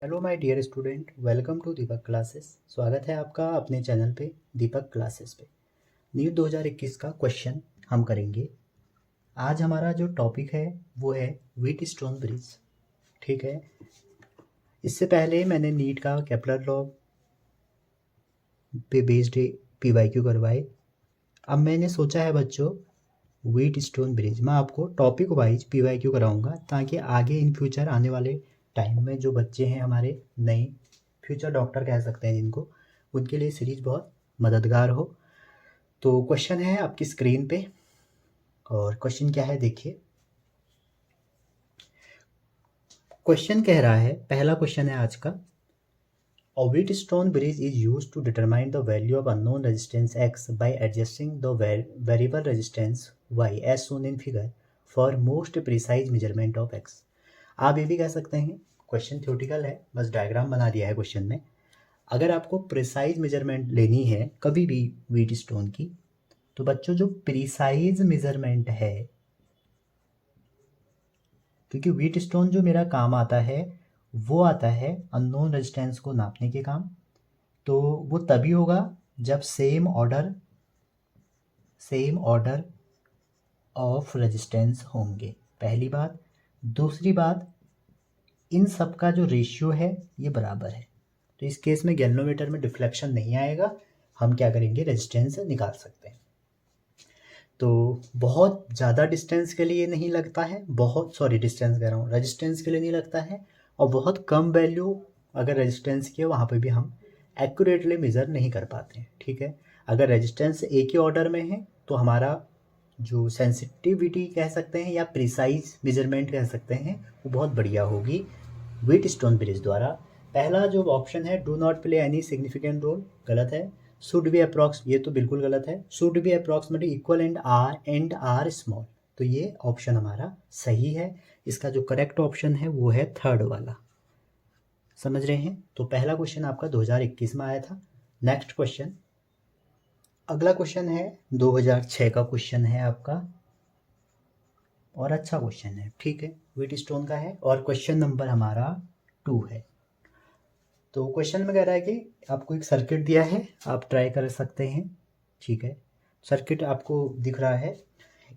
Hello my dear student, welcome to Deepak classes. स्वागत है आपका अपने चैनल पे दीपक क्लासेस पे। नीट 2021 का क्वेश्चन हम करेंगे। आज हमारा जो टॉपिक है वो है व्हीट स्टोन ब्रिज। ठीक है, इससे पहले मैंने नीट का केपलर लॉ पे बेस्ड पीवाईक्यू करवाए। अब मैंने सोचा है बच्चों व्हीट स्टोन ब्रिज मैं आपको टॉपिक वाइज पीवाईक्यू कराऊंगा, ताकि आगे इन फ्यूचर आने वाले टाइम में जो बच्चे हैं हमारे नए फ्यूचर डॉक्टर कह सकते हैं जिनको, उनके लिए सीरीज बहुत मददगार हो। तो क्वेश्चन है आपकी स्क्रीन पे, और क्वेश्चन क्या है देखिए। क्वेश्चन कह रहा है, पहला क्वेश्चन है आज का, A Wheatstone bridge is used to determine the value of unknown resistance X by adjusting the variable resistance Y as shown in figure for most precise measurement of X। आप ये भी कह सकते हैं, क्वेश्चन थ्योरेटिकल है, बस diagram बना दिया है क्वेश्चन में। अगर आपको प्रिसाइज मेजरमेंट लेनी है कभी भी व्हीट स्टोन की, तो बच्चों जो प्रिसाइज मेजरमेंट है, क्योंकि व्हीट स्टोन जो मेरा काम आता है वो आता है अननोन रेजिस्टेंस को नापने के काम, तो वो तभी होगा जब सेम ऑर्डर ऑफ रेजिस्टेंस होंगे, पहली बात। दूसरी बात, इन सब का जो रेशियो है ये बराबर है, तो इस केस में गैल्वेनोमीटर में डिफ्लेक्शन नहीं आएगा। हम क्या करेंगे, रेजिस्टेंस निकाल सकते हैं। तो बहुत ज़्यादा डिस्टेंस के लिए नहीं लगता है, डिस्टेंस कह रहा हूँ, रेजिस्टेंस के लिए नहीं लगता है। और बहुत कम वैल्यू अगर रेजिस्टेंस की है वहाँ पे भी हम एक्यूरेटली मेज़र नहीं कर पाते हैं। ठीक है, अगर रेजिस्टेंस एक ही ऑर्डर में है तो हमारा जो सेंसिटिविटी कह सकते हैं या प्रिसाइज मेजरमेंट कह सकते हैं वो बहुत बढ़िया होगी व्हीट स्टोन ब्रिज द्वारा। पहला जो ऑप्शन है, do not play any significant role, गलत है। शुड बी अप्रॉक्स, ये तो बिल्कुल गलत है। Should be approximately equal and are small, तो ये ऑप्शन हमारा सही है। इसका जो करेक्ट ऑप्शन है वो है थर्ड वाला। समझ रहे हैं? तो पहला क्वेश्चन आपका 2021 में आया था। नेक्स्ट क्वेश्चन, अगला क्वेश्चन है 2006 का क्वेश्चन है आपका, और अच्छा क्वेश्चन है। ठीक है, व्हीट स्टोन का है, और क्वेश्चन नंबर हमारा 2 है। तो क्वेश्चन में कह रहा है कि आपको एक सर्किट दिया है, आप ट्राई कर सकते हैं। ठीक है, सर्किट आपको दिख रहा है।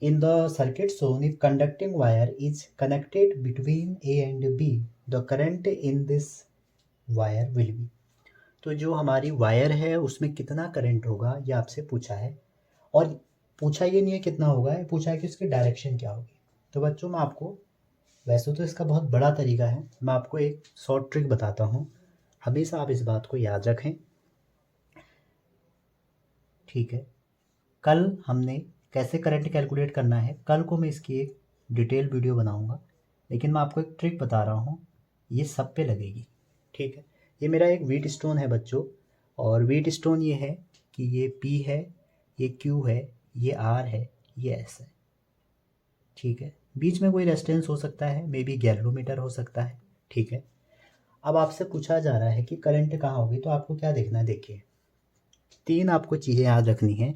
In the circuit shown, if conducting wire is connected between A and B, the current in this wire will be. तो जो हमारी वायर है उसमें कितना करंट होगा ये आपसे पूछा है, और पूछा ये नहीं है कितना होगा, ये पूछा है कि उसकी डायरेक्शन क्या होगी। तो बच्चों मैं आपको, वैसे तो इसका बहुत बड़ा तरीका है, मैं आपको एक शॉर्ट ट्रिक बताता हूँ, हमेशा आप इस बात को याद रखें। ठीक है, कल हमने कैसे करंट कैलकुलेट करना है, कल को मैं इसकी एक डिटेल वीडियो बनाऊंगा, लेकिन मैं आपको एक ट्रिक बता रहा हूँ, ये सब पे लगेगी। ठीक है, ये मेरा एक व्हीट स्टोन है बच्चों, और व्हीट स्टोन ये है कि ये P है, ये Q है, ये R है, ये S है। ठीक है, बीच में कोई रेजिस्टेंस हो सकता है, मे बी गैल्वेनोमीटर हो सकता है। ठीक है, अब आपसे पूछा जा रहा है कि करंट कहाँ होगी, तो आपको क्या देखना है, देखिए 3 आपको चीज़ें याद रखनी है।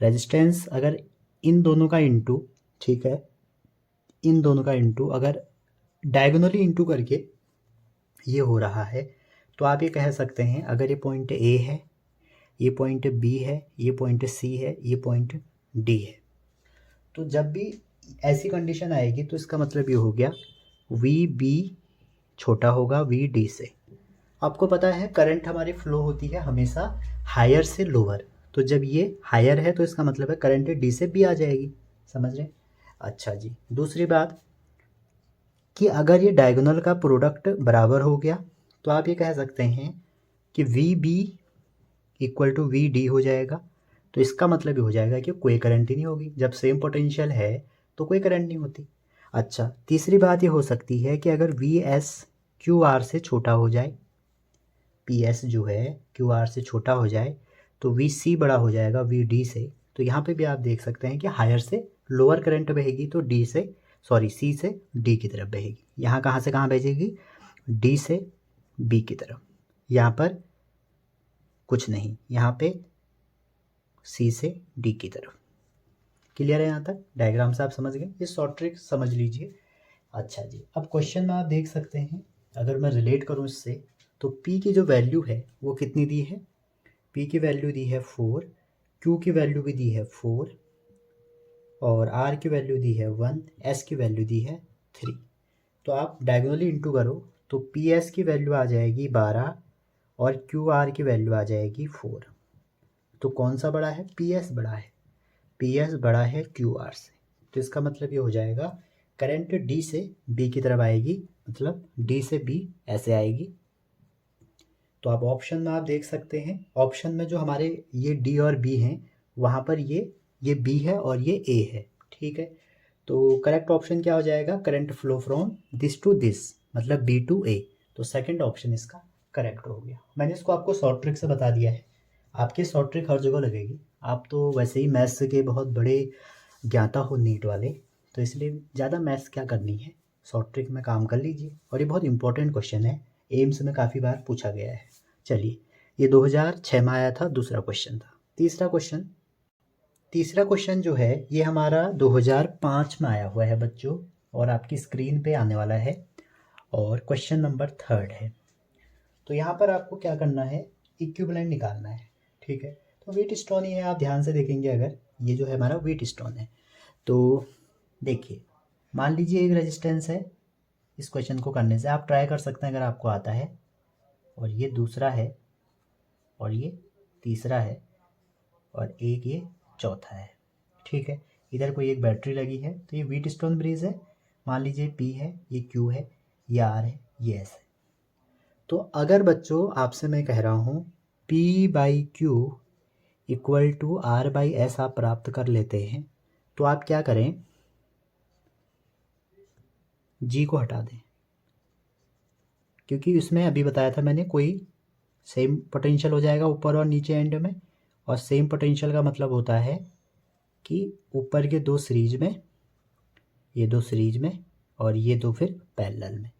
रेजिस्टेंस अगर इन दोनों का इंटू, ठीक है, इन दोनों का इंटू अगर डायगोनली इंटू करके ये हो रहा है, तो आप ये कह सकते हैं अगर ये पॉइंट A है, ये पॉइंट B है, ये पॉइंट C है, ये पॉइंट D है, तो जब भी ऐसी कंडीशन आएगी तो इसका मतलब ये हो गया VB छोटा होगा VD से। आपको पता है करंट हमारी फ्लो होती है हमेशा हायर से लोअर, तो जब ये हायर है तो इसका मतलब है करंट डी से बी आ जाएगी। समझ रहे हैं? अच्छा जी, दूसरी बात कि अगर ये डायगोनल का प्रोडक्ट बराबर हो गया तो आप ये कह सकते हैं कि V B equal to V D हो जाएगा, तो इसका मतलब ये हो जाएगा कि कोई करंट ही नहीं होगी, जब सेम पोटेंशियल है तो कोई करंट नहीं होती। अच्छा, तीसरी बात ये हो सकती है कि अगर वी एस क्यू आर से छोटा हो जाए, पी एस जो है क्यू आर से छोटा हो जाए, तो वी सी बड़ा हो जाएगा वी डी से। तो यहाँ पे भी आप देख सकते हैं कि हायर से लोअर करंट बहेगी तो सी से डी की तरफ बहेगी। यहाँ कहाँ से कहाँ भेजेगी, डी से बी की तरफ। यहाँ पर कुछ नहीं, यहाँ पे सी से डी की तरफ। क्लियर है? यहाँ तक डायग्राम से आप समझ गए, ये शॉर्ट ट्रिक समझ लीजिए। अच्छा जी, अब क्वेश्चन में आप देख सकते हैं अगर मैं रिलेट करूँ इससे, तो P की जो वैल्यू है वो कितनी दी है, P की वैल्यू दी है 4, Q की वैल्यू भी दी है 4, और R की वैल्यू दी है 1, S की वैल्यू दी है 3। तो आप डायगोनली इंटू करो तो PS की वैल्यू आ जाएगी 12 और QR की वैल्यू आ जाएगी 4। तो कौन सा बड़ा है, PS बड़ा है, PS बड़ा है QR से। तो इसका मतलब ये हो जाएगा करंट D से B की तरफ आएगी, मतलब D से B ऐसे आएगी। तो आप ऑप्शन में आप देख सकते हैं, ऑप्शन में जो हमारे ये D और B हैं वहाँ पर ये B है और ये A है, ठीक है। तो करेक्ट ऑप्शन क्या हो जाएगा, current flow from this to this, मतलब B टू A। तो सेकंड ऑप्शन इसका करेक्ट हो गया। मैंने इसको आपको शॉर्ट ट्रिक से बता दिया है, आपकी शॉर्ट ट्रिक हर जगह लगेगी। आप तो वैसे ही मैथ्स के बहुत बड़े ज्ञाता हो, नीट वाले, तो इसलिए ज़्यादा मैथ्स क्या करनी है, शॉर्ट ट्रिक में काम कर लीजिए। और ये बहुत इंपॉर्टेंट क्वेश्चन है, एम्स में काफ़ी बार पूछा गया है। चलिए, ये 2006 में आया था, दूसरा क्वेश्चन था। तीसरा क्वेश्चन जो है ये हमारा 2005 में आया हुआ है बच्चों, और आपकी स्क्रीन पे आने वाला है, और क्वेश्चन नंबर 3 है। तो यहाँ पर आपको क्या करना है, इक्विवेलेंट निकालना है, ठीक है। तो वेट स्टोन ही है, आप ध्यान से देखेंगे अगर, ये जो है हमारा वेट स्टोन है। तो देखिए, मान लीजिए एक रेजिस्टेंस है, इस क्वेश्चन को करने से आप ट्राई कर सकते हैं अगर आपको आता है, और ये दूसरा है, और ये तीसरा है, और एक ये चौथा है, ठीक है। इधर कोई एक बैटरी लगी है, तो ये व्हीट स्टोन ब्रिज है। मान लीजिए P है, ये Q है, ये R है, ये S है। तो अगर बच्चों आपसे मैं कह रहा हूँ P/Q इक्वल टू R/S आप प्राप्त कर लेते हैं, तो आप क्या करें, G को हटा दें, क्योंकि उसमें अभी बताया था मैंने, कोई सेम पोटेंशियल हो जाएगा ऊपर और नीचे एंड में। और सेम पोटेंशियल का मतलब होता है कि ऊपर के दो सीरीज में, ये दो सीरीज में, और ये दो फिर पैरेलल में।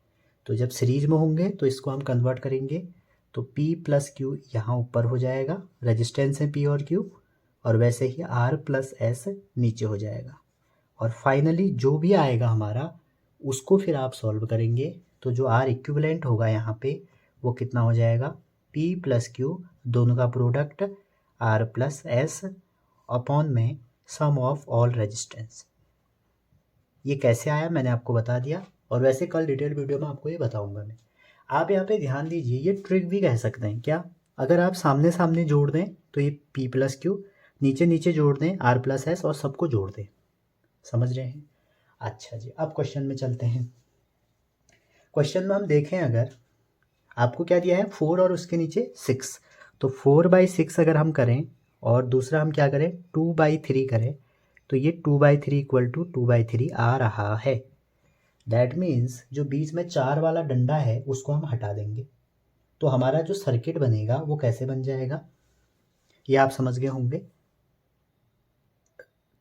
तो जब सीरीज में होंगे तो इसको हम कन्वर्ट करेंगे, तो P प्लस Q यहाँ ऊपर हो जाएगा, रेजिस्टेंस है P और Q, और वैसे ही R प्लस S नीचे हो जाएगा। और फाइनली जो भी आएगा हमारा, उसको फिर आप सॉल्व करेंगे, तो जो R इक्विवेलेंट होगा यहाँ पे वो कितना हो जाएगा, P प्लस Q दोनों का product R plus S upon में सम ऑफ ऑल रेजिस्टेंस। ये कैसे आया मैंने आपको बता दिया, और वैसे कल डिटेल वीडियो में आपको ये बताऊंगा मैं। आप यहाँ पे ध्यान दीजिए, ये ट्रिक भी कह सकते हैं क्या, अगर आप सामने सामने जोड़ दें तो ये P प्लस Q, नीचे नीचे जोड़ दें R प्लस S, और सबको जोड़ दें। समझ रहे हैं? अच्छा जी, अब क्वेश्चन में चलते हैं। क्वेश्चन में हम देखें, अगर आपको क्या दिया है 4 और उसके नीचे 6, तो 4/6 अगर हम करें, और दूसरा हम क्या करें 2/3 करें, तो ये 2/3 इक्वल टू 2/3 आ रहा है। दैट मीन्स जो बीच में 4 वाला डंडा है उसको हम हटा देंगे, तो हमारा जो सर्किट बनेगा वो कैसे बन जाएगा, ये आप समझ गए होंगे।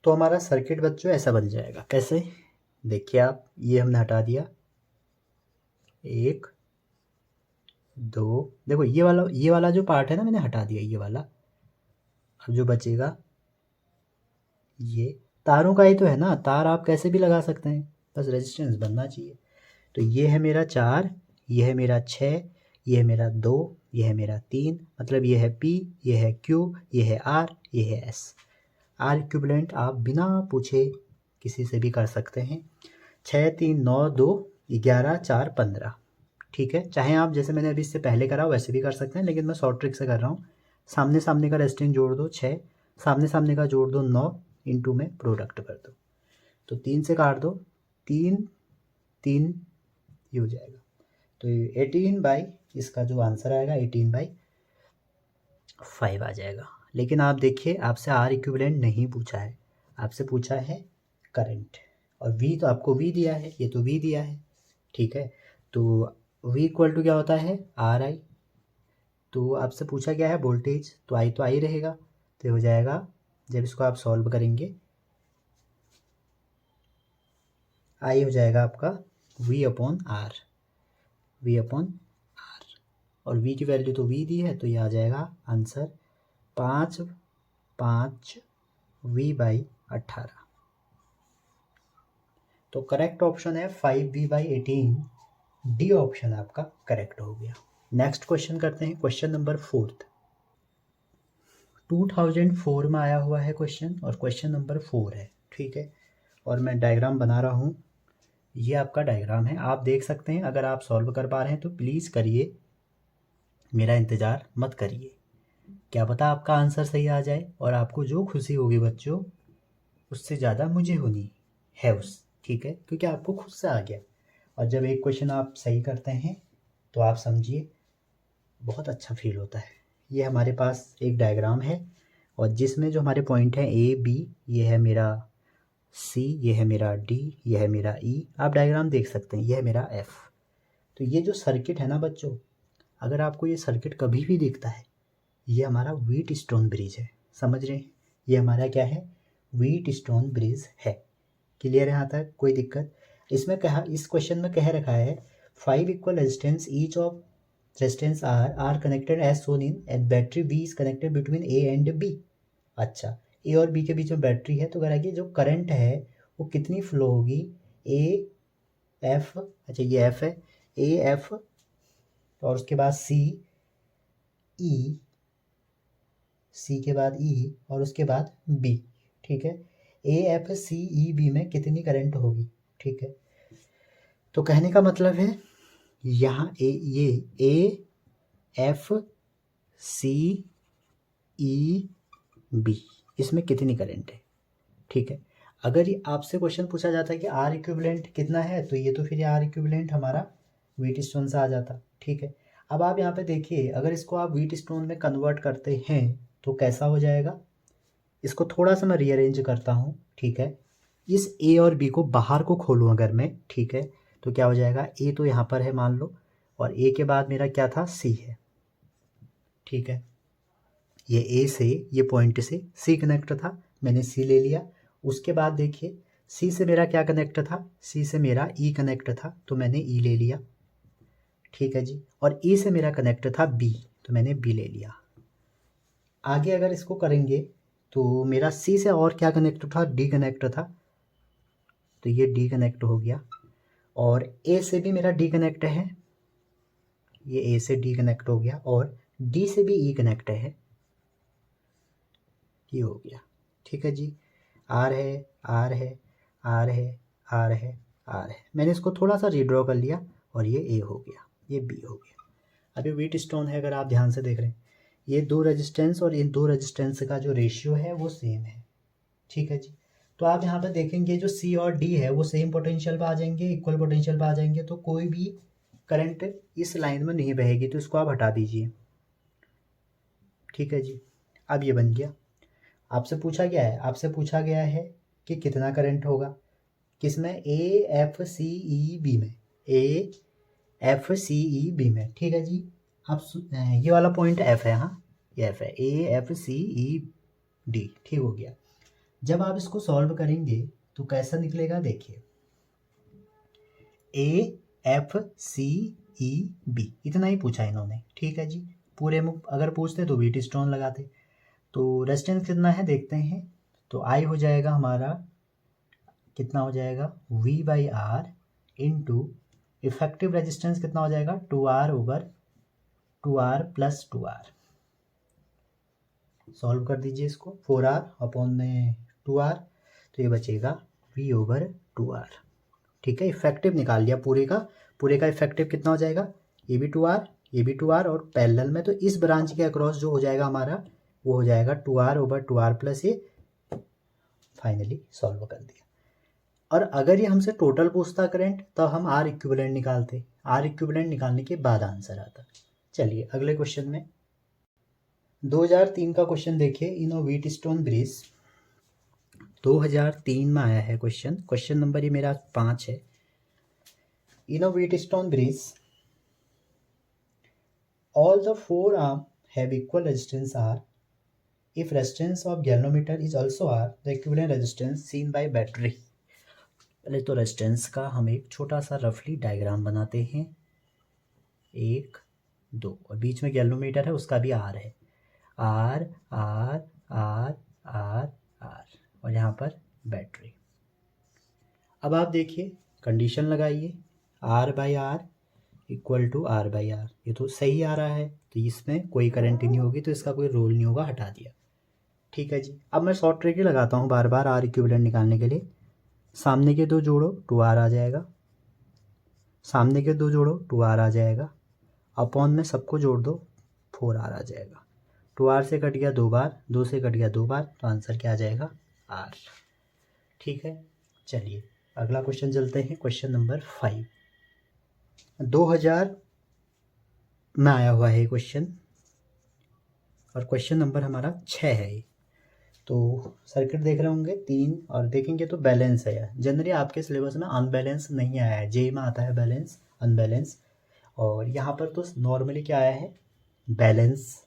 तो हमारा सर्किट बच्चों ऐसा बन जाएगा, कैसे, देखिए आप, ये हमने हटा दिया, 1 2, देखो ये वाला जो पार्ट है ना मैंने हटा दिया, ये वाला। अब जो बचेगा, ये तारों का ही तो है ना, तार आप कैसे भी लगा सकते हैं, बस रेजिस्टेंस बनना चाहिए। तो ये है मेरा 4, ये है मेरा 6, ये है मेरा 2, ये है मेरा 3, मतलब ये है P, ये है Q, ये है R, ये है S। R इक्विवेलेंट आप बिना पूछे किसी से भी कर सकते हैं। 6 3 9 2 11 4 15, ठीक है। चाहे आप जैसे मैंने अभी इससे पहले करा वैसे भी कर सकते हैं, लेकिन मैं शॉर्ट ट्रिक से कर रहा हूँ। सामने सामने का रेजिस्टेंस जोड़ दो 6, सामने सामने का जोड़ दो 9, इंटू में प्रोडक्ट कर दो, तो 3 से काट दो, 3 3, ये हो जाएगा। तो 18 इसका जो आंसर आएगा 18/5 आ जाएगा। लेकिन आप देखिए, आपसे R इक्विवेलेंट नहीं पूछा है, आपसे पूछा है करंट, और V तो आपको V दिया है, ये तो V दिया है, ठीक है। तो V इक्वल टू क्या होता है, RI। तो आपसे पूछा क्या है वोल्टेज, तो I तो I रहेगा, तो ये हो जाएगा, जब इसको आप सॉल्व करेंगे, I हो जाएगा आपका V/R, V/R, और V की वैल्यू तो V दी है, तो ये आ जाएगा आंसर 5 V/18। तो करेक्ट ऑप्शन है 5V/18, डी ऑप्शन आपका करेक्ट हो गया। नेक्स्ट क्वेश्चन करते हैं, क्वेश्चन नंबर 4। 2004 में आया हुआ है क्वेश्चन और क्वेश्चन नंबर 4 है, ठीक है। और मैं डायग्राम बना रहा हूँ, ये आपका डायग्राम है, आप देख सकते हैं। अगर आप सॉल्व कर पा रहे हैं तो प्लीज़ करिए, मेरा इंतज़ार मत करिए। क्या पता आपका आंसर सही आ जाए, और आपको जो खुशी होगी बच्चों, उससे ज़्यादा मुझे होनी है ठीक है, क्योंकि आपको खुद से आ गया। और जब एक क्वेश्चन आप सही करते हैं तो आप समझिए बहुत अच्छा फील होता है। ये हमारे पास एक डायग्राम है, और जिसमें जो हमारे पॉइंट हैं ए बी, ये है मेरा सी, ये है मेरा डी, ये है मेरा ई, आप डायग्राम देख सकते हैं, ये है मेरा एफ। तो ये जो सर्किट है ना बच्चों, अगर आपको ये सर्किट कभी भी दिखता है, ये हमारा व्हीट स्टोन ब्रिज है, समझ रहे हैं। ये हमारा क्या है, व्हीट स्टोन ब्रिज है। क्लियर है यहाँ तक, कोई दिक्कत? इसमें कहा, इस क्वेश्चन में कह रखा है 5 equal resistance each of resistance are connected as shown in and battery B is connected between A and B. अच्छा, ए और बी के बीच में बैटरी है, तो कह रहा है कि जो करंट है वो कितनी फ्लो होगी, ए एफ, अच्छा ये एफ है, ए एफ और उसके बाद सी ई, सी के बाद ई और उसके बाद बी, ठीक है। A F C E B में कितनी करंट होगी, ठीक है। तो कहने का मतलब है यहाँ ये A F C E B, इसमें कितनी करंट है, ठीक है। अगर ये आपसे क्वेश्चन पूछा जाता है कि आर इक्विवेलेंट कितना है, तो ये तो फिर आर इक्विवेलेंट हमारा व्हीट स्टोन से आ जाता, ठीक है। अब आप यहाँ पे देखिए, अगर इसको आप व्हीट स्टोन में कन्वर्ट करते हैं तो कैसा हो जाएगा। इसको थोड़ा सा मैं रीअरेंज करता हूँ, ठीक है। इस ए और बी को बाहर को खोलूँ अगर मैं, ठीक है, तो क्या हो जाएगा, ए तो यहाँ पर है मान लो, और ए के बाद मेरा क्या था, सी है, ठीक है। ये ए से, ये पॉइंट से सी कनेक्ट था, मैंने सी ले लिया। उसके बाद देखिए, सी से मेरा क्या कनेक्ट था, सी से मेरा ई कनेक्ट था, तो मैंने ई ले लिया, ठीक है जी। और ई से मेरा कनेक्ट था बी, तो मैंने बी ले लिया। आगे अगर इसको करेंगे तो मेरा सी से और क्या कनेक्ट था, डी कनेक्ट था, तो ये डी कनेक्ट हो गया। और ए से भी मेरा डी कनेक्ट है, ये ए से डी कनेक्ट हो गया, और डी से भी ई कनेक्ट है, ये हो गया, ठीक है जी। आर है, आर है, आर है, आर है, आर है, मैंने इसको थोड़ा सा रीड्रॉ कर लिया, और ये ए हो गया, ये बी हो गया। अभी व्हीट स्टोन है, अगर आप ध्यान से देख रहे हैं, ये दो रेजिस्टेंस और इन दो रेजिस्टेंस का जो रेशियो है वो सेम है, ठीक है जी। तो आप यहाँ पे देखेंगे जो सी और डी है वो सेम पोटेंशियल पे आ जाएंगे, इक्वल पोटेंशियल पे आ जाएंगे, तो कोई भी करंट इस लाइन में नहीं बहेगी, तो इसको आप हटा दीजिए, ठीक है जी। अब ये बन गया। आपसे पूछा गया है, आपसे पूछा गया है कि कितना करंट होगा, किसमें, A F C E B में, A F C E B में, ठीक है जी। अब ये वाला पॉइंट एफ है, हाँ ये एफ है, A F C E D, ठीक हो गया। जब आप इसको सॉल्व करेंगे तो कैसा निकलेगा, देखिए, A F C E B, इतना ही पूछा इन्होंने, ठीक है जी। पूरे में अगर पूछते तो व्हीट स्टोन लगाते। तो रेजिस्टेंस कितना है देखते हैं, तो आई हो जाएगा हमारा, कितना हो जाएगा, V by R into effective resistance कितना हो जाएगा, 2R over 2R plus 2R। Solve कर दीजिए इसको, 4R अपॉन में 2R, तो ये बचेगा V ओवर 2R, ठीक है। इफेक्टिव निकाल लिया पूरे का इफेक्टिव कितना हो जाएगा, ये भी 2R, ये भी 2R, और पैरेलल में तो इस ब्रांच के अक्रॉस जो हो जाएगा हमारा, वो हो जाएगा 2R ओवर 2R प्लस ये। फाइनली सॉल्व कर दिया। और अगर ये हमसे टोटल पूछता करंट, तो हम आर इक्विवेलेंट निकालते, आर इक्विवेलेंट निकालने के बाद आंसर आता। चलिए अगले क्वेश्चन में, 2003 का क्वेश्चन देखिए, इन व्हीट स्टोन ब्रिज 2003 में आया है क्वेश्चन, क्वेश्चन नंबर ये मेरा 5 है। In wheat stone bridge all the four arm have equal resistance R. If resistance of galvanometer is also R, the equivalent resistance seen by battery. पहले तो resistance का हम एक छोटा सा रफली डायग्राम बनाते हैं, 1 2, और बीच में गैल्वोमीटर है, उसका भी आर है, R R R R R, और यहाँ पर बैटरी। अब आप देखिए, कंडीशन लगाइए, R by R equal to R by R. ये तो सही आ रहा है, तो इसमें कोई करंट नहीं होगी, तो इसका कोई रोल नहीं होगा, हटा दिया। ठीक है जी। अब मैं शॉर्ट ट्रिक ही लगाता हूँ बार बार आर इक्विवेलेंट निकालने के लिए। सामने के दो जोड़ो, 2r आ जाएगा। सामने के दो जोड़ो, 2r आ जाएगा। अपॉन में सबको जोड़ दो, 4r आ जाएगा। 2r से कट गया 2 बार, 2 से कट गया 2 बार, तो आंसर क्या आ जाएगा? r। ठीक है, चलिए अगला क्वेश्चन चलते हैं। क्वेश्चन नंबर 5, 2000 में आया हुआ है क्वेश्चन, और क्वेश्चन नंबर हमारा 6 है ये। तो सर्किट देख रहे होंगे 3, और देखेंगे तो बैलेंस है यार। जनरली आपके सिलेबस में अनबैलेंस नहीं आया है, जेई में आता है बैलेंस, अनबैलेंस, और यहाँ पर तो नॉर्मली क्या आया है? बैलेंस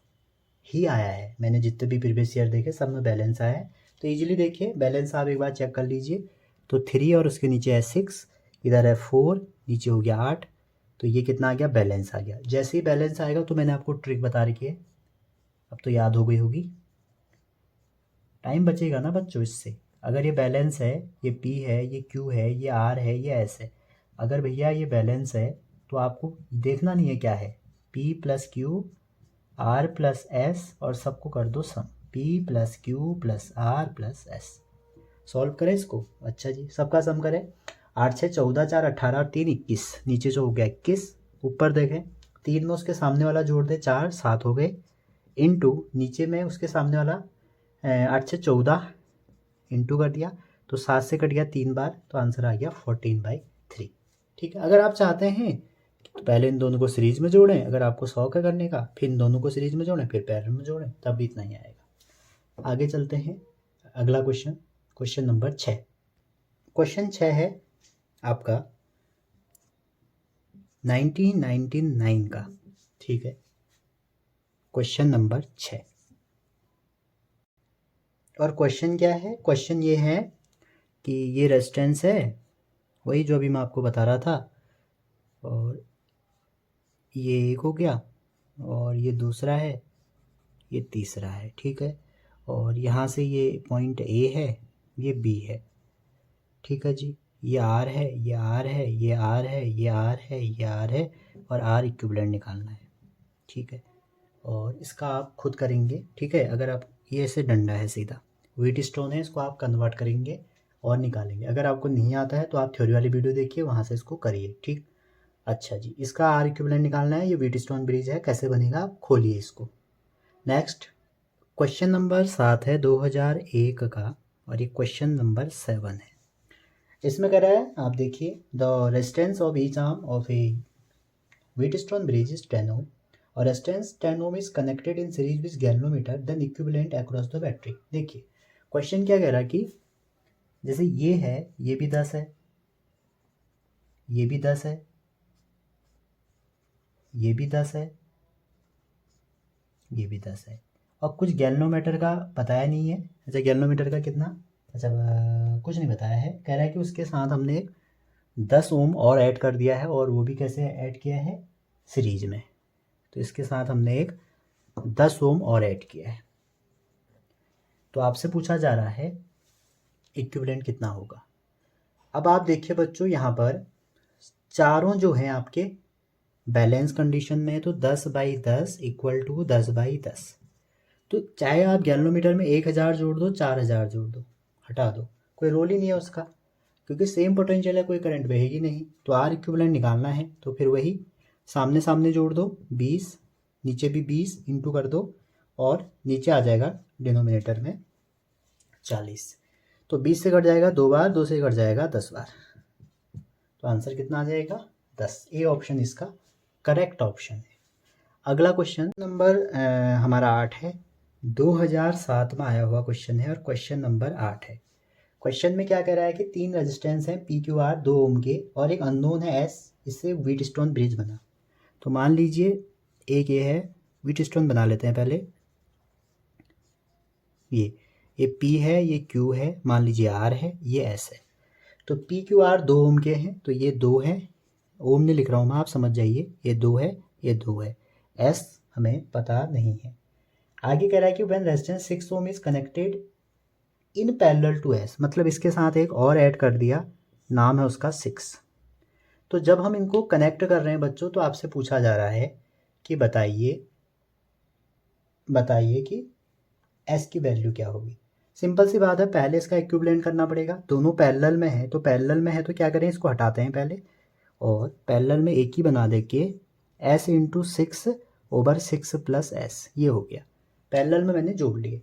ही आया है। मैंने जितने भी प्रीवियस ईयर देखे सब में बैलेंस आया है। तो इजीली देखिए बैलेंस आप एक बार चेक कर लीजिए। तो 3 और उसके नीचे है 6, इधर है 4, नीचे हो गया 8, तो ये कितना आ गया? बैलेंस आ गया। जैसे ही बैलेंस आएगा तो मैंने आपको ट्रिक बता रखी है, अब तो याद हो गई होगी। टाइम बचेगा ना बच्चों इससे। अगर ये बैलेंस है, ये P है, ये Q है, ये R है, ये S है। अगर भैया ये बैलेंस है तो आपको देखना नहीं है क्या है, P plus Q, R plus S, और सबको कर दो सम, P plus Q plus R plus S। Solve करें इसको। अच्छा जी, सबका सम करें। 8 6 14, 4 18 और 3 21, नीचे जो हो गया 21, ऊपर देखें 3 में उसके सामने वाला जोड़ दे 4, 7 हो गए, इनटू नीचे में उसके सामने वाला 8 से 14 इंटू कर दिया, तो 7 से कट गया 3 बार, तो आंसर आ गया 14/3। ठीक है, अगर आप चाहते हैं तो पहले इन दोनों को सीरीज में जोड़ें, अगर आपको शौक है करने का, फिर इन दोनों को सीरीज में जोड़ें, फिर पैरेलल में जोड़ें, तब भी इतना ही आएगा। आगे चलते हैं, अगला क्वेश्चन, क्वेश्चन नंबर 6। क्वेश्चन 6 है आपका 1999 का। ठीक है, क्वेश्चन नंबर 6, और क्वेश्चन क्या है? क्वेश्चन ये है कि ये रेजिस्टेंस है, वही जो अभी मैं आपको बता रहा था, और ये एक हो गया, और ये दूसरा है, ये तीसरा है। ठीक है, और यहाँ से ये पॉइंट A है, ये B है। ठीक है जी, ये R है, ये R है, ये R है, ये R है, ये R है, और R इक्विवेलेंट निकालना है। ठीक है, और इसका आप खुद करेंगे। ठीक है, अगर आप, ये ऐसे डंडा है सीधा, व्हीट स्टोन है, इसको आप कन्वर्ट करेंगे और निकालेंगे। अगर आपको नहीं आता है तो आप थ्योरी वाली वीडियो देखिए, वहाँ से इसको करिए। ठीक, अच्छा जी, इसका आर इक्विवेलेंट निकालना है। ये व्हीट स्टोन ब्रिज है, कैसे बनेगा आप खोलिए इसको। नेक्स्ट क्वेश्चन नंबर 7 है 2001 का, और ये क्वेश्चन नंबर 7 है। इसमें कह रहा है, आप देखिए, the resistance of each arm of a Wheatstone bridge is 10 ohm, और resistance 10 ohm is connected in series with galvanometer, then equivalent across the battery. देखिए क्वेश्चन क्या कह रहा है कि जैसे ये है, ये भी 10 है, ये भी 10 है, ये भी 10 है, ये भी 10 है, और कुछ गैल्वेनोमीटर का बताया नहीं है। अच्छा, गैल्वेनोमीटर का कितना? अच्छा, कुछ नहीं बताया है। कह रहा है कि उसके साथ हमने एक 10 ओम और ऐड कर दिया है, और वो भी कैसे ऐड किया है? सीरीज में। तो इसके साथ हमने एक 10 ओम और ऐड किया है। तो आपसे पूछा जा रहा है इक्विवेलेंट कितना होगा। अब आप देखिए बच्चों, यहाँ पर चारों जो हैं आपके बैलेंस कंडीशन में है, तो 10/10 इक्वल टू 10/10। तो चाहे आप गैल्वेनोमीटर में 1000 जोड़ दो, 4000 जोड़ दो, हटा दो, कोई रोल ही नहीं है उसका, क्योंकि सेम पोटेंशियल है, कोई करंट बहेगी नहीं। तो आर इक्विवेलेंट निकालना है, तो फिर वही सामने सामने जोड़ दो 20, नीचे भी 20 इंटू कर दो, और नीचे आ जाएगा डिनोमिनेटर में 40। तो 20 से कट जाएगा 2 बार, 2 से कट जाएगा 10 बार, तो आंसर कितना आ जाएगा? 10। ए ऑप्शन इसका करेक्ट ऑप्शन है। अगला क्वेश्चन नंबर हमारा 8 है, 2007 में आया हुआ क्वेश्चन है, और क्वेश्चन नंबर 8 है। क्वेश्चन में क्या कह रहा है कि 3 रेजिस्टेंस हैं PQR 2 ओम के, और एक अननोन है S, इससे व्हीट स्टोन ब्रिज बना। तो मान लीजिए एक ये है, व्हीट स्टोन बना लेते हैं पहले। ये P है, ये Q है, मान लीजिए R है, ये S है। तो PQR 2 ओम के हैं, तो ये 2 है, ओम नहीं लिख रहा हूँ मैं, आप समझ जाइए, ये 2 है, ये 2 है, S हमें पता नहीं है। आगे कह रहा है कि when resistance 6 ohm is connected in parallel to S, मतलब इसके साथ एक और ऐड कर दिया, नाम है उसका 6। तो जब हम इनको कनेक्ट कर रहे हैं बच्चों, तो आपसे पूछा जा रहा है कि बताइए कि एस की वैल्यू क्या होगी। सिंपल सी बात है, पहले इसका इक्विवेलेंट करना पड़ेगा। दोनों पैरेलल में है, तो पैरेलल में है तो क्या करें, इसको हटाते हैं पहले, और पैरेलल में एक ही बना दे के एस इंटू 6/6 प्लस एस, ये हो गया। पैरेलल में मैंने जोड़ लिए।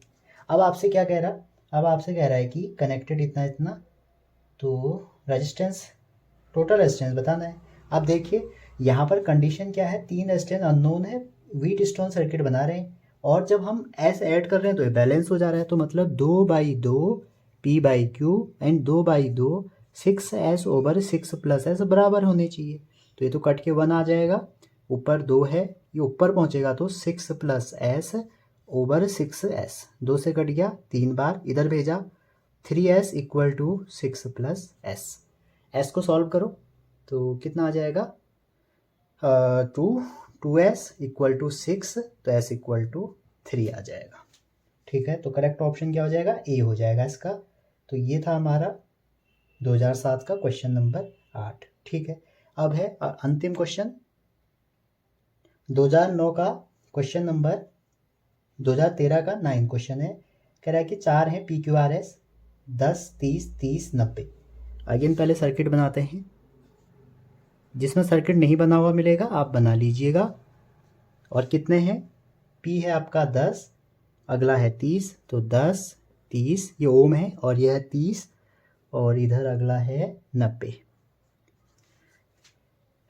अब आपसे क्या कह रहा, अब आपसे कह रहा है कि कनेक्टेड इतना इतना, तो रेजिस्टेंस, टोटल रेजिस्टेंस बताना है। अब देखिए यहाँ पर कंडीशन क्या है, 3 रेजिस्टेंस अननोन है, व्हीट स्टोन सर्किट बना रहे हैं, और जब हम एस ऐड कर रहे हैं तो ये बैलेंस हो जा रहा है। तो मतलब 2/2 P/Q and 2/2 6S/6 plus S बराबर होने चाहिए। तो ये तो कट के 1 आ जाएगा, ऊपर 2 है, ये ऊपर पहुँचेगा तो 6 + S/6S, 2 से कट गया, 3 बार इधर भेजा, 3S = 6 + S। एस को सॉल्व करो तो कितना आ जाएगा, 2S = 6, तो S = 3 आ जाएगा। ठीक है, तो करेक्ट ऑप्शन क्या हो जाएगा, ए हो जाएगा इसका। तो ये था हमारा 2007 का क्वेश्चन नंबर 8। ठीक है, अब है अंतिम क्वेश्चन 2009 का क्वेश्चन नंबर 2013 का 9 क्वेश्चन है। कह रहा है कि 4 हैं PQRS 10, 30, 30, 90। अगेन पहले सर्किट बनाते हैं, जिसमें सर्किट नहीं बना हुआ मिलेगा आप बना लीजिएगा। और कितने हैं, P है आपका 10, अगला है 30, तो 10, 30 ये ओम है, और यह है 30, और इधर अगला है 90।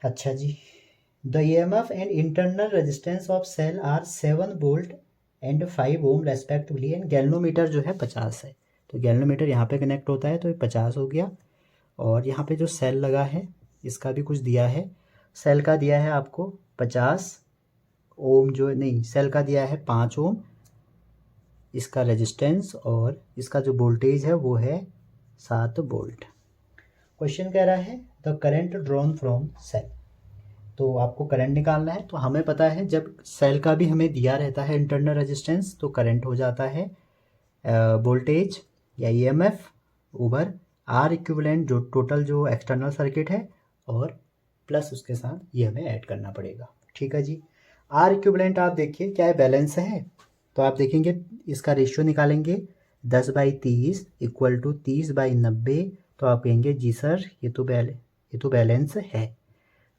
अच्छा जी, the EMF and internal resistance of cell are 7 volt and 5 ohm respectively, and galvanometer जो है 50 है। तो गैल्वेनोमीटर यहाँ पे कनेक्ट होता है, तो ये 50 हो गया। और यहाँ पे जो सेल लगा है इसका भी कुछ दिया है, सेल का दिया है आपको 50 ओम, जो नहीं सेल का दिया है 5 ओम इसका रेजिस्टेंस, और इसका जो वोल्टेज है वो है 7 वोल्ट। क्वेश्चन कह रहा है the current drawn from cell, तो आपको करंट निकालना है। तो हमें पता है जब सेल का भी हमें दिया रहता है इंटरनल रेजिस्टेंस, तो करंट हो जाता है वोल्टेज या EMF ओवर आर इक्विवेलेंट, जो टोटल जो एक्सटर्नल सर्किट है, और प्लस उसके साथ ये हमें ऐड करना पड़ेगा। ठीक है जी, आर इक्विवेलेंट आप देखिए क्या है, बैलेंस है, तो आप देखेंगे इसका रेशियो निकालेंगे 10/30 = 30/90। तो आप कहेंगे जी सर ये तो बैलेंस है।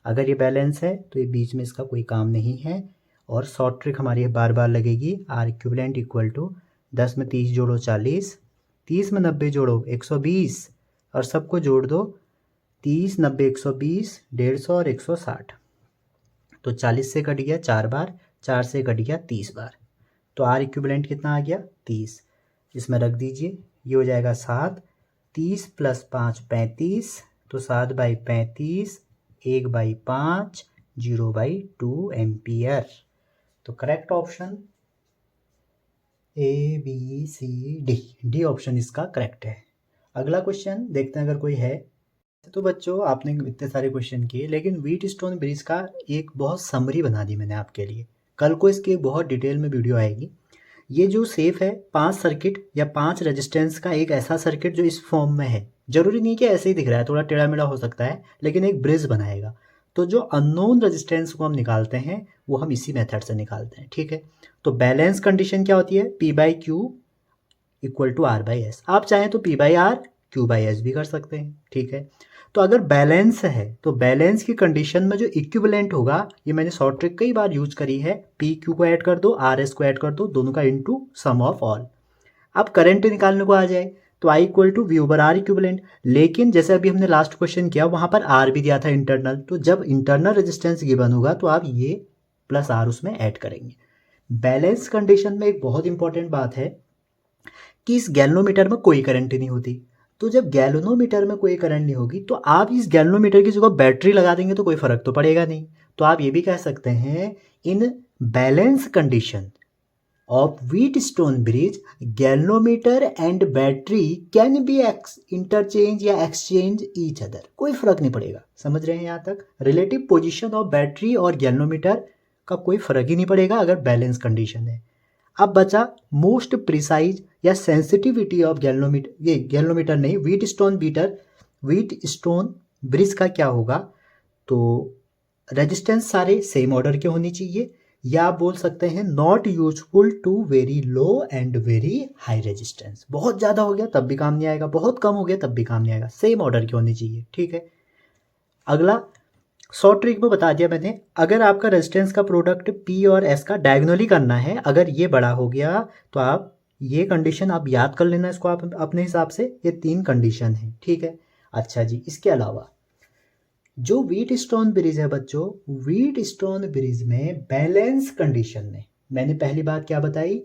अगर ये बैलेंस है तो ये बीच में इसका कोई काम नहीं है। और शॉर्ट ट्रिक हमारी बार बार लगेगी, आर इक्विवेलेंट = 10 में 30 जोड़ो 40, 30 में 90 जोड़ो 120, और सबको जोड़ दो, 30, 90, 120, 150 और 160। तो 40 से कट गया 4 बार, 4 से कट गया 30 बार, तो आर इक्विवेलेंट कितना आ गया 30। इसमें रख दीजिए, ये हो जाएगा 7, 30 + 5 35, तो 7/35, 1/5, 0/2 एम्पियर। तो correct option ABCD, D option इसका करेक्ट है। अगला क्वेश्चन देखते हैं अगर कोई है। तो बच्चों आपने इतने सारे क्वेश्चन किए, लेकिन व्हीट स्टोन ब्रिज का एक बहुत समरी बना दी मैंने आपके लिए। कल को इसकी बहुत डिटेल में वीडियो आएगी। ये जो सेफ है 5 सर्किट या 5 रेजिस्टेंस का एक ऐसा सर्किट जो इस फॉर्म में है, जरूरी नहीं कि ऐसे ही दिख रहा है, थोड़ा टेढ़ा मेढ़ा हो सकता है, लेकिन एक ब्रिज बनाएगा। तो जो अननोन रेजिस्टेंस को हम निकालते हैं वो हम इसी मेथड से निकालते हैं। ठीक है, तो बैलेंस कंडीशन क्या होती है, P/Q = R/S। आप चाहें तो P/R Q/S भी कर सकते हैं। ठीक है, तो अगर बैलेंस है तो बैलेंस की कंडीशन में जो इक्विवेलेंट होगा, ये मैंने शॉर्ट ट्रिक कई बार यूज करी है, PQ को ऐड कर दो, RS को ऐड कर दो, दोनों का इनटू सम ऑफ ऑल। अब करंट निकालने को आ जाए तो I = V/R इक्विवेलेंट। लेकिन जैसे अभी हमने लास्ट क्वेश्चन किया वहां पर R भी दिया था इंटरनल, तो जब इंटरनल रेजिस्टेंस गिवन होगा तो आप ये +R उसमें ऐड करेंगे। बैलेंस कंडीशन में एक बहुत इंपॉर्टेंट बात है कि इस गैल्वेनोमीटर में कोई करंट नहीं होती। तो जब गैल्वेनोमीटर में कोई करंट नहीं होगी तो आप इस गैल्वेनोमीटर की जगह बैटरी लगा देंगे तो कोई फर्क तो पड़ेगा नहीं। तो आप ये भी कह सकते हैं in balance condition of Wheatstone bridge galvanometer and battery can be interchange या एक्सचेंज ईच अदर, कोई फर्क नहीं पड़ेगा। समझ रहे हैं यहाँ तक, रिलेटिव पोजीशन ऑफ बैटरी और गैल्वेनोमीटर का कोई फर्क ही नहीं पड़ेगा अगर बैलेंस कंडीशन है। अब बचा मोस्ट प्रिसाइज या सेंसिटिविटी ऑफ गैल्वेनोमीटर, ये गैल्वेनोमीटर नहीं व्हीटस्टोन ब्रिज का क्या होगा, तो रेजिस्टेंस सारे सेम ऑर्डर के होनी चाहिए, या आप बोल सकते हैं not useful to very low and very high resistance. बहुत ज़्यादा हो गया तब भी काम नहीं आएगा, बहुत कम हो गया तब भी काम नहीं आएगा, सेम ऑर्डर की होनी चाहिए, ठीक है। अगला शॉर्ट ट्रिक में बता दिया मैंने, अगर आपका रेजिस्टेंस का प्रोडक्ट पी और एस का डायगोनली करना है, अगर ये बड़ा हो गया तो आप ये कंडीशन आप याद कर लेना इसको आप अपने हिसाब से, ये 3 कंडीशन है, ठीक है। अच्छा जी, इसके अलावा जो व्हीटस्टोन ब्रिज है बच्चों, व्हीटस्टोन ब्रिज में बैलेंस कंडीशन में मैंने पहली बात क्या बताई,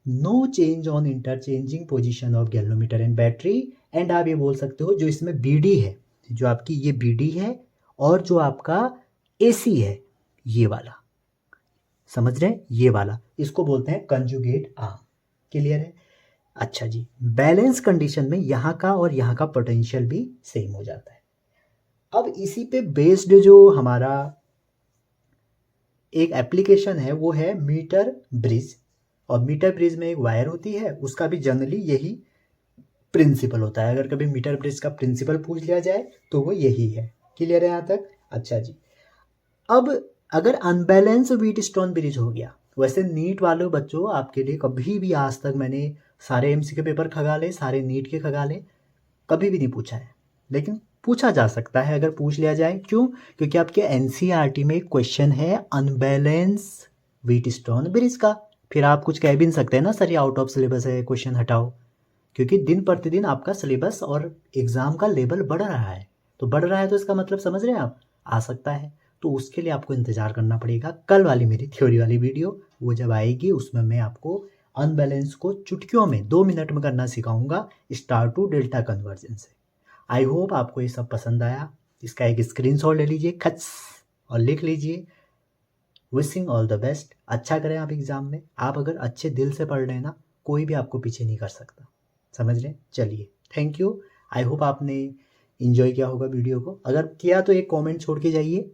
no change on interchanging position of galvanometer and battery, and आप ये बोल सकते हो जो इसमें बीडी है, जो आपकी ये बीडी है और जो आपका एसी है ये वाला, समझ रहे हैं, ये वाला इसको बोलते हैं कंजुगेट आर्म। क्लियर है। अच्छा जी, बैलेंस कंडीशन में यहाँ का और यहाँ का पोटेंशियल भी सेम हो जाता है। अब इसी पे बेस्ड जो हमारा एक एप्लीकेशन है वो है मीटर ब्रिज, और मीटर ब्रिज में एक वायर होती है, उसका भी जनरली यही प्रिंसिपल होता है। अगर कभी मीटर ब्रिज का प्रिंसिपल पूछ लिया जाए तो वो यही है। क्लियर है यहाँ तक। अच्छा जी, अब अगर अनबैलेंस व्हीटस्टोन ब्रिज हो गया, वैसे नीट वाले बच्चों आपके लिए कभी भी आज तक मैंने सारे एमसी के पेपर खगाले, सारे नीट के खगाले, कभी भी नहीं पूछा है, लेकिन पूछा जा सकता है अगर पूछ लिया जाए। क्यों? क्योंकि आपके एनसीईआरटी में एक क्वेश्चन है अनबैलेंस व्हीटस्टोन ब्रिज का। फिर आप कुछ कह भी नहीं सकते ना सर ये आउट ऑफ सिलेबस है, क्वेश्चन हटाओ, क्योंकि दिन प्रतिदिन आपका सिलेबस और एग्ज़ाम का लेवल बढ़ रहा है। तो बढ़ रहा है तो इसका मतलब समझ रहे हैं आप, आ सकता है। तो उसके लिए आपको इंतज़ार करना पड़ेगा। कल वाली मेरी थ्योरी वाली वीडियो वो जब आएगी उसमें मैं आपको अनबैलेंस को चुटकियों में 2 मिनट में करना सिखाऊंगा स्टार टू डेल्टा कन्वर्जन से। आई होप आपको ये सब पसंद आया। इसका एक स्क्रीनशॉट ले लीजिए खच और लिख लीजिए विशिंग ऑल द बेस्ट। अच्छा करें आप एग्ज़ाम में। आप अगर अच्छे दिल से पढ़ रहे हैं ना, कोई भी आपको पीछे नहीं कर सकता, समझ रहे हैं। चलिए, थैंक यू। आई होप आपने इन्जॉय किया होगा वीडियो को। अगर किया तो एक कमेंट छोड़ के जाइए,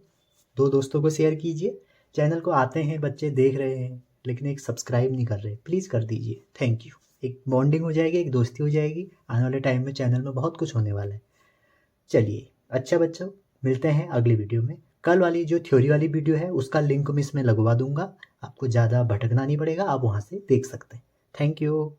2 दोस्तों को शेयर कीजिए। चैनल को आते हैं बच्चे, देख रहे हैं लेकिन एक सब्सक्राइब नहीं कर रहे, प्लीज़ कर दीजिए। Thank you. एक बॉन्डिंग हो जाएगी, एक दोस्ती हो जाएगी। आने वाले टाइम में चैनल में बहुत कुछ होने वाला है। चलिए, अच्छा बच्चों, मिलते हैं अगली वीडियो में। कल वाली जो थ्योरी वाली वीडियो है उसका लिंक मैं इसमें लगवा दूंगा, आपको ज़्यादा भटकना नहीं पड़ेगा, आप वहाँ से देख सकते हैं। Thank you.